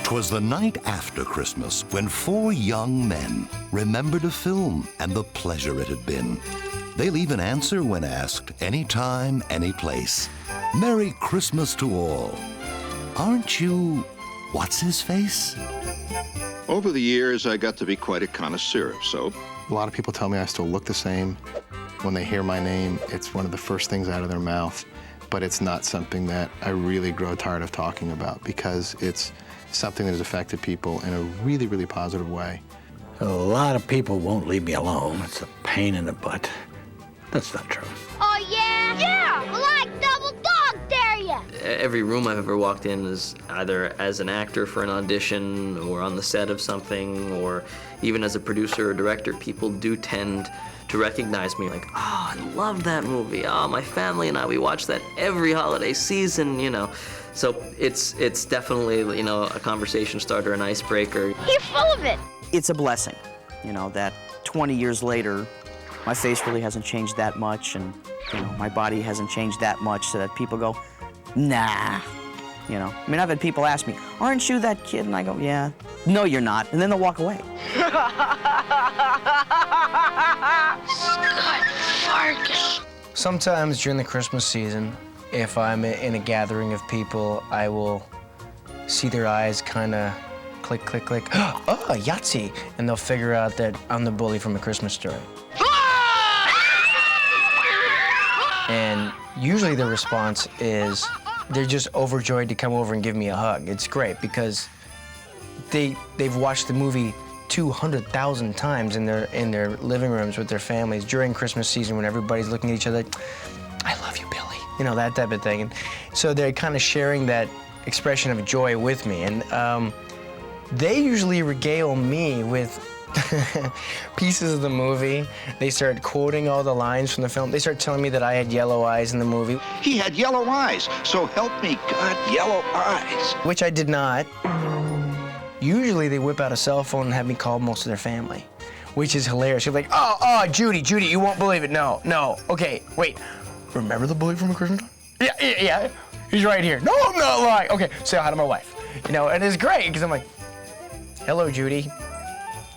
'Twas the night after Christmas when 4 young men remembered a film and the pleasure it had been. They'll even answer when asked, anytime, any place. Merry Christmas to all. Aren't you what's-his-face? Over the years, I got to be quite a connoisseur of soap. A lot of people tell me I still look the same. When they hear my name, it's one of the first things out of their mouth, but it's not something that I really grow tired of talking about because it's something that has affected people in a really, really positive way. A lot of people won't leave me alone. It's a pain in the butt. That's not true. Oh, yeah? Yeah! Well, I double dog dare ya! Every room I've ever walked in is either as an actor for an audition or on the set of something or even as a producer or director, people do tend to recognize me like, oh, I love that movie. Oh, my family and I, we watch that every holiday season, you know. So it's definitely, you know, a conversation starter, an icebreaker. You're full of it! It's a blessing, you know, that 20 years later, my face really hasn't changed that much, and, you know, my body hasn't changed that much so that people go, nah, you know. I mean, I've had people ask me, aren't you that kid? And I go, yeah. No, you're not. And then they'll walk away. Scut Farcus. Sometimes during the Christmas season, if I'm in a gathering of people, I will see their eyes kind of click, click, click. Oh, Yahtzee! And they'll figure out that I'm the bully from A Christmas Story. And usually their response is they're just overjoyed to come over and give me a hug. It's great because they've watched the movie 200,000 times in their living rooms with their families during Christmas season when everybody's looking at each other, I love you, Billy. You know, that type of thing. And so they're kind of sharing that expression of joy with me. And they usually regale me with pieces of the movie. They start quoting all the lines from the film. They start telling me that I had yellow eyes in the movie. He had yellow eyes, so help me God, yellow eyes. Which I did not. Usually they whip out a cell phone and have me call most of their family, which is hilarious. You're like, oh, Judy, you won't believe it. No. Okay, wait. Remember the bully from A Christmas Story? Yeah. He's right here. No, I'm not lying. Okay, say hi to my wife. You know, and it's great because I'm like, hello, Judy.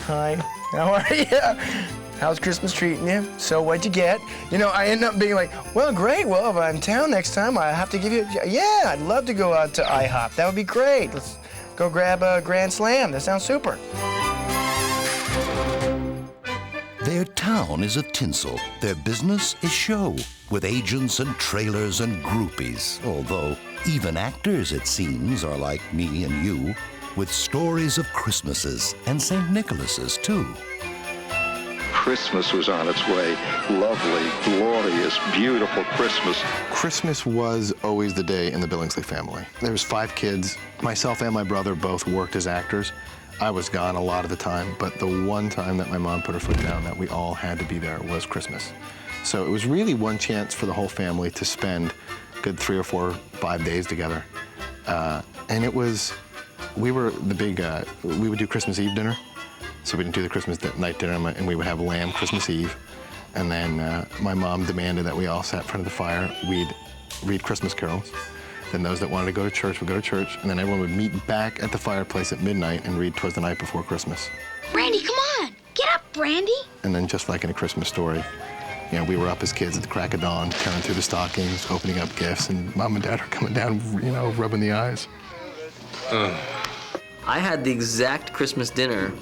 Hi, how are you? How's Christmas treating you? So what'd you get? You know, I end up being like, well, great. Well, if I'm in town next time, I have to give you, yeah, I'd love to go out to IHOP. That would be great. Let's go grab a Grand Slam. That sounds super. Their town is a tinsel. Their business is show, with agents and trailers and groupies. Although even actors, it seems, are like me and you, with stories of Christmases and St. Nicholas's, too. Christmas was on its way. Lovely, glorious, beautiful Christmas. Christmas was always the day in the Billingsley family. There was 5 kids. Myself and my brother both worked as actors. I was gone a lot of the time, but the one time that my mom put her foot down that we all had to be there was Christmas. So it was really one chance for the whole family to spend a good 3 or 4, 5 days together. And it was, we would do Christmas Eve dinner. So we didn't do the Christmas night dinner, and we would have lamb Christmas Eve. And then my mom demanded that we all sat in front of the fire. We'd read Christmas carols. Then those that wanted to go to church would go to church, and then everyone would meet back at the fireplace at midnight and read 'Twas the Night Before Christmas. Brandy, come on! Get up, Brandy! And then just like in A Christmas Story, you know, we were up as kids at the crack of dawn, tearing through the stockings, opening up gifts, and Mom and Dad are coming down, you know, rubbing the eyes. I had the exact Christmas dinner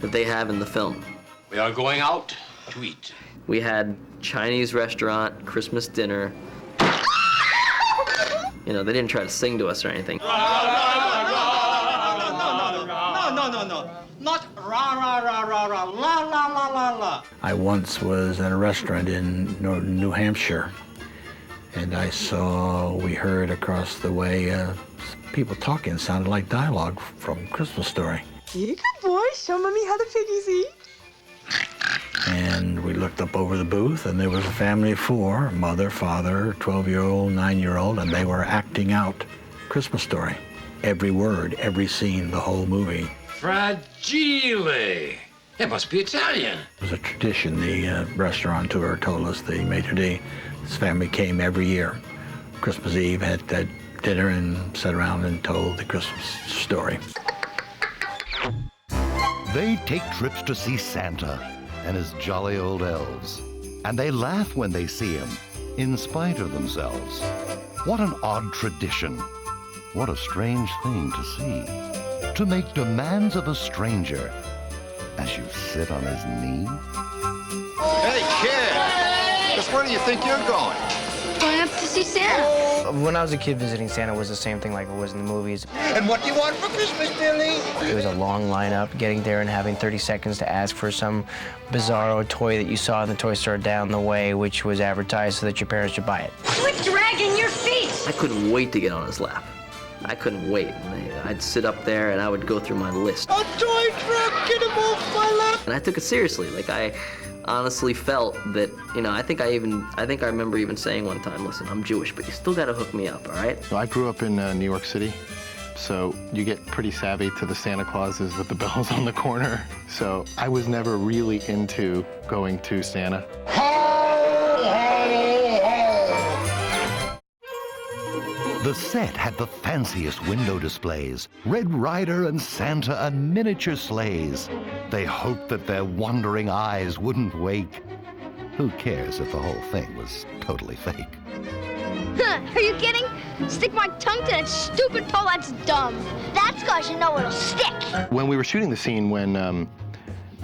that they have in the film. We are going out to eat. We had Chinese restaurant, Christmas dinner. You know, they didn't try to sing to us or anything. No. Not ra ra ra ra ra la la la la la. I once was at a restaurant in New Hampshire, and we heard across the way people talking. Sounded like dialogue from Christmas Story. You good boy, show Mommy how the piggies eat. And we looked up over the booth, and there was a family of 4, mother, father, 12-year-old, 9-year-old, and they were acting out Christmas Story. Every word, every scene, the whole movie. Fragile. It must be Italian. It was a tradition. The restaurateur told us, the maitre d', his family came every year. Christmas Eve, had that dinner and sat around and told the Christmas story. They take trips to see Santa and his jolly old elves. And they laugh when they see him, in spite of themselves. What an odd tradition. What a strange thing to see. To make demands of a stranger as you sit on his knee. Hey, kid! Just where do you think you're going? Going up to see Santa. When I was a kid, visiting Santa was the same thing like it was in the movies. And what do you want for Christmas, Billy? It was a long lineup, getting there and having 30 seconds to ask for some bizarro toy that you saw in the toy store down the way, which was advertised so that your parents should buy it. Quit dragging your feet. I couldn't wait to get on his lap. I couldn't wait. I'd sit up there and I would go through my list. A toy truck, get him off my lap! And I took it seriously. Like, I honestly felt that, you know, I think I remember even saying one time, listen, I'm Jewish, but you still gotta hook me up, all right? I grew up in New York City, so you get pretty savvy to the Santa Clauses with the bells on the corner. So I was never really into going to Santa. The set had the fanciest window displays, Red Ryder and Santa and miniature sleighs. They hoped that their wandering eyes wouldn't wake. Who cares if the whole thing was totally fake? Huh, are you kidding? Stick my tongue to that stupid pole, that's dumb. That's 'cause you know it'll stick. When we were shooting the scene when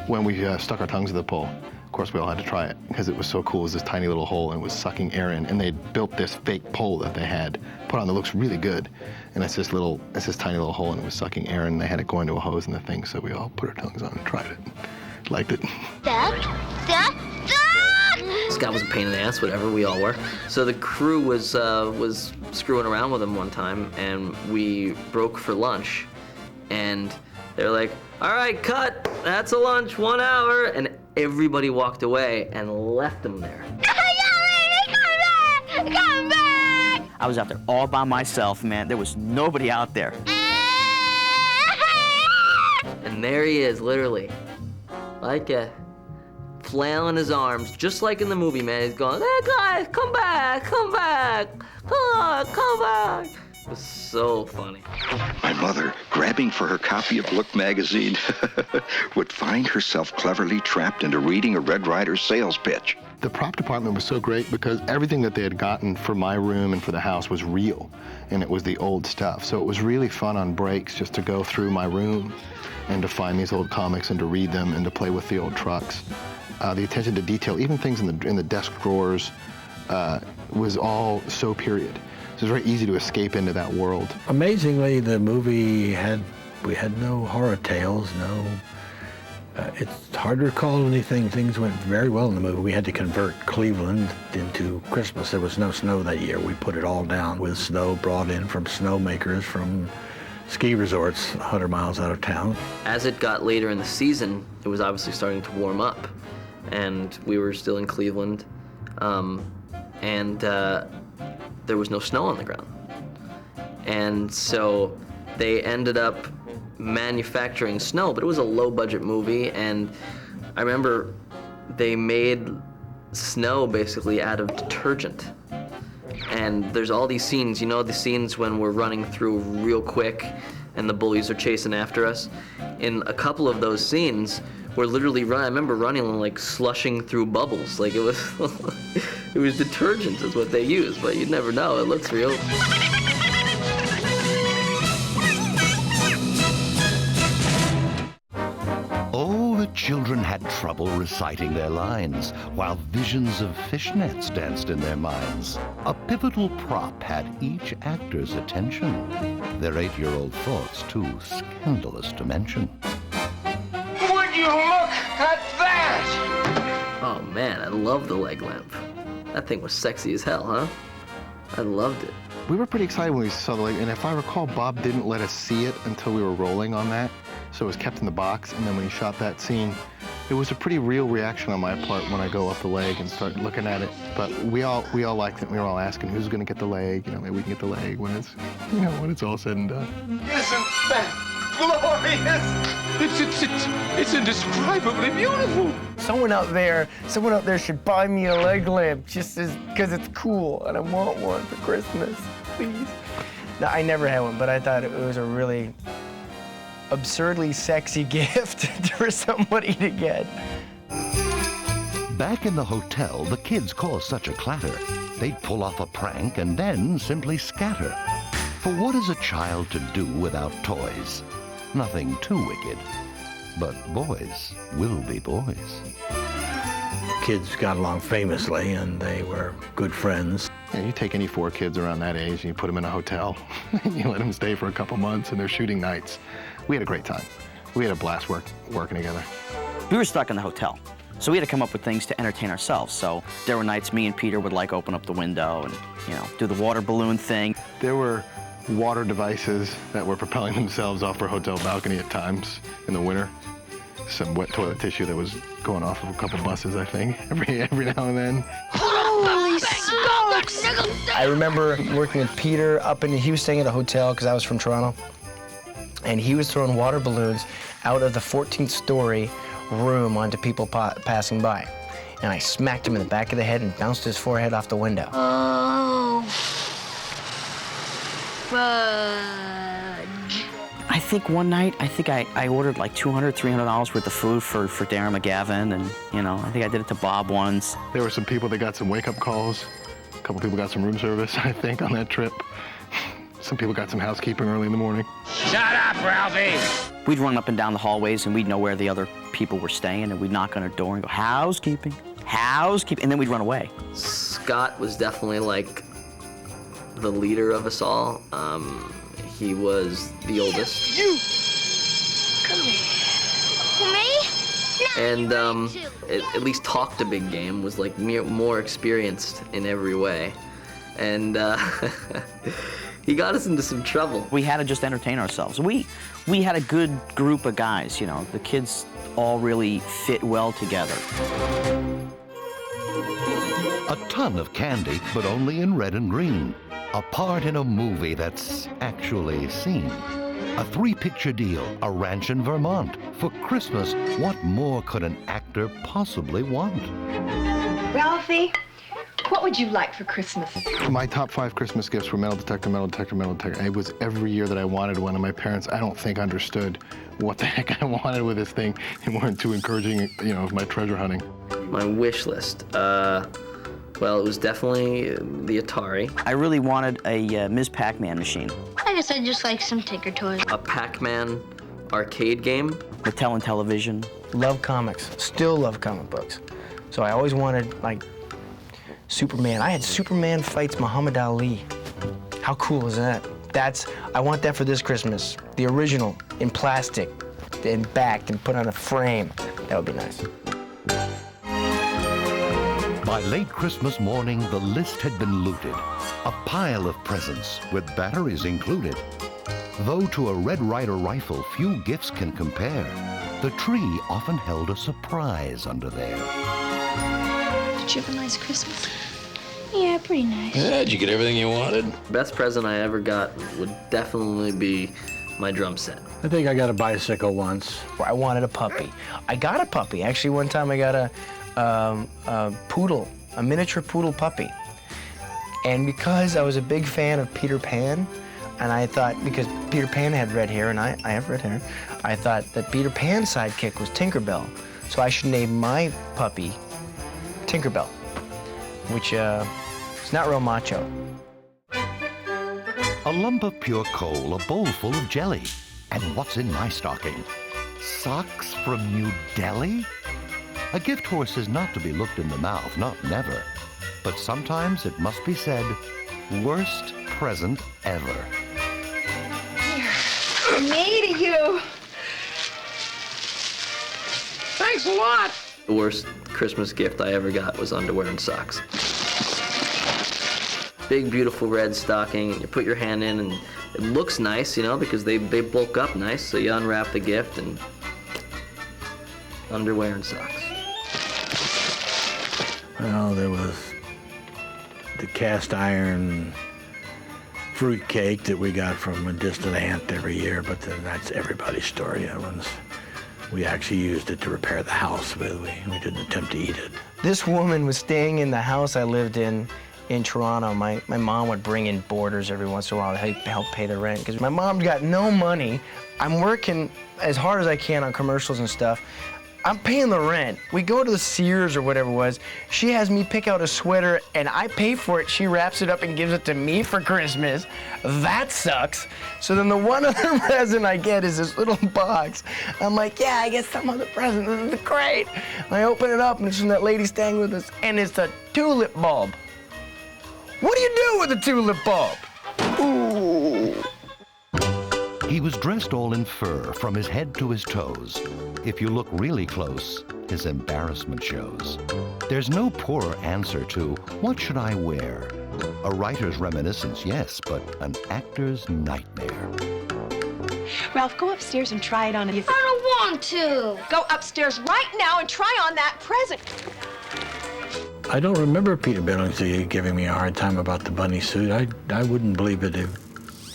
we stuck our tongues to the pole, of course we all had to try it because it was so cool. It was this tiny little hole and it was sucking air in, and they built this fake pole that they had put on that looks really good, and it's this tiny little hole and it was sucking air in, and they had it go into a hose in the thing, so we all put our tongues on and tried it. Liked it. Scott was a pain in the ass, whatever, we all were. So the crew was screwing around with him one time, and we broke for lunch, and they're like, all right, cut, that's a lunch, 1 hour, and everybody walked away and left him there. Come back! I was out there all by myself, man. There was nobody out there. And there he is, literally, like a flailing his arms, just like in the movie, man. He's going, hey guys, come back, come back, come on, come back. It was so funny. My mother, grabbing for her copy of Look magazine, would find herself cleverly trapped into reading a Red Ryder sales pitch. The prop department was so great because everything that they had gotten for my room and for the house was real, and it was the old stuff. So it was really fun on breaks just to go through my room and to find these old comics and to read them and to play with the old trucks. The attention to detail, even things in the desk drawers, was all so period. So it was very easy to escape into that world. Amazingly, the movie we had no horror tales, it's hard to recall anything. Things went very well in the movie. We had to convert Cleveland into Christmas. There was no snow that year. We put it all down with snow brought in from snowmakers from ski resorts 100 miles out of town. As it got later in the season, it was obviously starting to warm up, and we were still in Cleveland, and there was no snow on the ground. And so they ended up manufacturing snow, but it was a low-budget movie, and I remember they made snow basically out of detergent. And there's all these scenes, you know, the scenes when we're running through real quick and the bullies are chasing after us. In a couple of those scenes, we're literally running, I remember running like slushing through bubbles. Like it was, it was detergent is what they used, but you'd never know, it looks real. The children had trouble reciting their lines, while visions of fishnets danced in their minds. A pivotal prop had each actor's attention, their 8-year-old thoughts too scandalous to mention. Would you look at that? Oh man, I love the leg lamp. That thing was sexy as hell, huh? I loved it. We were pretty excited when we saw the leg, and if I recall, Bob didn't let us see it until we were rolling on that. So it was kept in the box, and then when he shot that scene, it was a pretty real reaction on my part when I go up the leg and start looking at it. But we all liked it. We were all asking, who's going to get the leg? You know, maybe we can get the leg when it's, you know, when it's all said and done. Isn't that glorious? It's indescribably beautiful. Someone out there should buy me a leg lamp just because it's cool, and I want one for Christmas, please. No, I never had one, but I thought it was a really absurdly sexy gift for somebody to get. Back in the hotel, the kids caused such a clatter. They'd pull off a prank and then simply scatter. For what is a child to do without toys? Nothing too wicked. But boys will be boys. Kids got along famously, and they were good friends. Yeah, you take any 4 kids around that age and you put them in a hotel, and you let them stay for a couple months, and they're shooting nights. We had a great time. We had a blast working together. We were stuck in the hotel, so we had to come up with things to entertain ourselves. So there were nights me and Peter would like open up the window and, you know, do the water balloon thing. There were water devices that were propelling themselves off our hotel balcony at times in the winter. Some wet toilet tissue that was going off of a couple buses, I think, every now and then. Holy smokes! I remember working with Peter he was staying at a hotel because I was from Toronto, and he was throwing water balloons out of the 14th story room onto people passing by. And I smacked him in the back of the head and bounced his forehead off the window. Oh. Fudge. I think one night, I ordered like $200, $300 worth of food for Darren McGavin, and, you know, I think I did it to Bob once. There were some people that got some wake-up calls. A couple people got some room service, I think, on that trip. Some people got some housekeeping early in the morning. Shut up, Ralphie! We'd run up and down the hallways, and we'd know where the other people were staying, and we'd knock on their door and go, housekeeping, housekeeping, and then we'd run away. Scott was definitely like the leader of us all. He was the oldest. You! Come here. Me? And at least talked a big game, was like more experienced in every way. And he got us into some trouble. We had to just entertain ourselves. We had a good group of guys, you know. The kids all really fit well together. A ton of candy, but only in red and green. A part in a movie that's actually seen. A 3-picture deal, a ranch in Vermont. For Christmas, what more could an actor possibly want? Ralphie, what would you like for Christmas? My top 5 Christmas gifts were metal detector, metal detector, metal detector. It was every year that I wanted one, and my parents, I don't think, understood what the heck I wanted with this thing and weren't too encouraging, you know, of my treasure hunting. My wish list. Well, it was definitely the Atari. I really wanted a Ms. Pac-Man machine. I guess I'd just like some Tinker Toys. A Pac-Man arcade game. Mattel and television. Love comics. Still love comic books. So I always wanted, like, Superman. I had Superman fights Muhammad Ali. How cool is that? I want that for this Christmas. The original, in plastic, and backed and put on a frame. That would be nice. By late Christmas morning, the list had been looted. A pile of presents with batteries included. Though to a Red Ryder rifle, few gifts can compare. The tree often held a surprise under there. Did you have a nice Christmas? Yeah, pretty nice. Yeah, did you get everything you wanted? Best present I ever got would definitely be my drum set. I think I got a bicycle once. I wanted a puppy. I got a puppy. Actually, one time I got a poodle, a miniature poodle puppy. And because I was a big fan of Peter Pan, and I thought, because Peter Pan had red hair and I have red hair, I thought that Peter Pan's sidekick was Tinkerbell. So I should name my puppy Tinkerbell, which is not real macho. A lump of pure coal, a bowl full of jelly. And what's in my stocking? Socks from New Delhi? A gift horse is not to be looked in the mouth, not never. But sometimes it must be said, worst present ever. Me to you. Thanks a lot. The worst Christmas gift I ever got was underwear and socks. Big, beautiful red stocking, and you put your hand in, and it looks nice, you know, because they bulk up nice, so you unwrap the gift, and underwear and socks. Well, there was the cast iron fruit cake that we got from a distant aunt every year, but then that's everybody's story. That one's, we actually used it to repair the house, but we didn't attempt to eat it. This woman was staying in the house I lived in, in Toronto, my mom would bring in boarders every once in a while to help pay the rent. Because my mom's got no money. I'm working as hard as I can on commercials and stuff. I'm paying the rent. We go to the Sears or whatever it was. She has me pick out a sweater and I pay for it. She wraps it up and gives it to me for Christmas. That sucks. So then the one other present I get is this little box. I'm like, yeah, I get some other present. This is great. And I open it up and it's from that lady staying with us and it's a tulip bulb. What do you do with a tulip bulb? Ooh. He was dressed all in fur from his head to his toes. If you look really close, his embarrassment shows. There's no poorer answer to, what should I wear? A writer's reminiscence, yes, but an actor's nightmare. Ralph, go upstairs and try it on. I don't want to. Go upstairs right now and try on that present. I don't remember Peter Billingsley giving me a hard time about the bunny suit. I wouldn't believe it if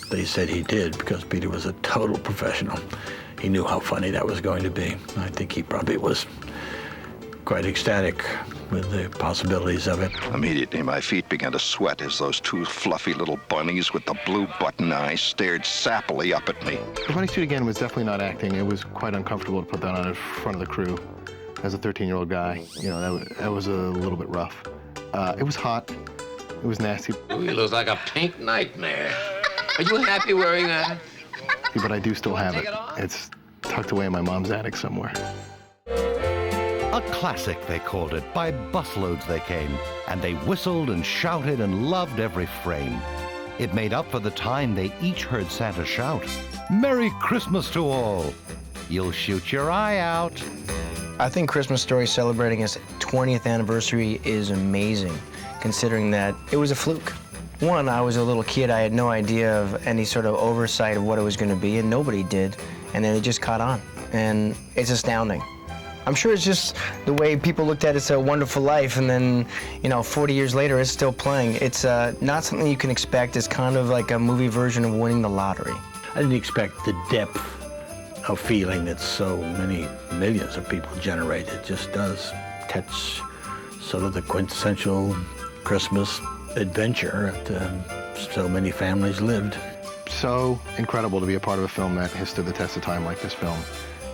they said he did, because Peter was a total professional. He knew how funny that was going to be. I think he probably was quite ecstatic with the possibilities of it. Immediately, my feet began to sweat as those two fluffy little bunnies with the blue button eyes stared sappily up at me. The bunny suit, again, was definitely not acting. It was quite uncomfortable to put that on in front of the crew. As a 13-year-old guy, you know, that was a little bit rough. It was hot. It was nasty. Ooh, you look like a pink nightmare. Are you happy wearing that? But I do still have it. It's tucked away in my mom's attic somewhere. A classic, they called it. By busloads they came, and they whistled and shouted and loved every frame. It made up for the time they each heard Santa shout, "Merry Christmas to all! You'll shoot your eye out." I think Christmas Story celebrating its 20th anniversary is amazing, considering that it was a fluke. One, I was a little kid. I had no idea of any sort of oversight of what it was going to be, and nobody did. And then it just caught on, and it's astounding. I'm sure it's just the way people looked at It's a Wonderful Life, and then, 40 years later, it's still playing. It's not something you can expect. It's kind of like a movie version of winning the lottery. I didn't expect the depth of feeling that so many millions of people generate. It just does catch sort of the quintessential Christmas adventure that so many families lived. So incredible to be a part of a film that has stood the test of time like this film.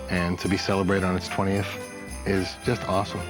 And to be celebrated on its 20th is just awesome.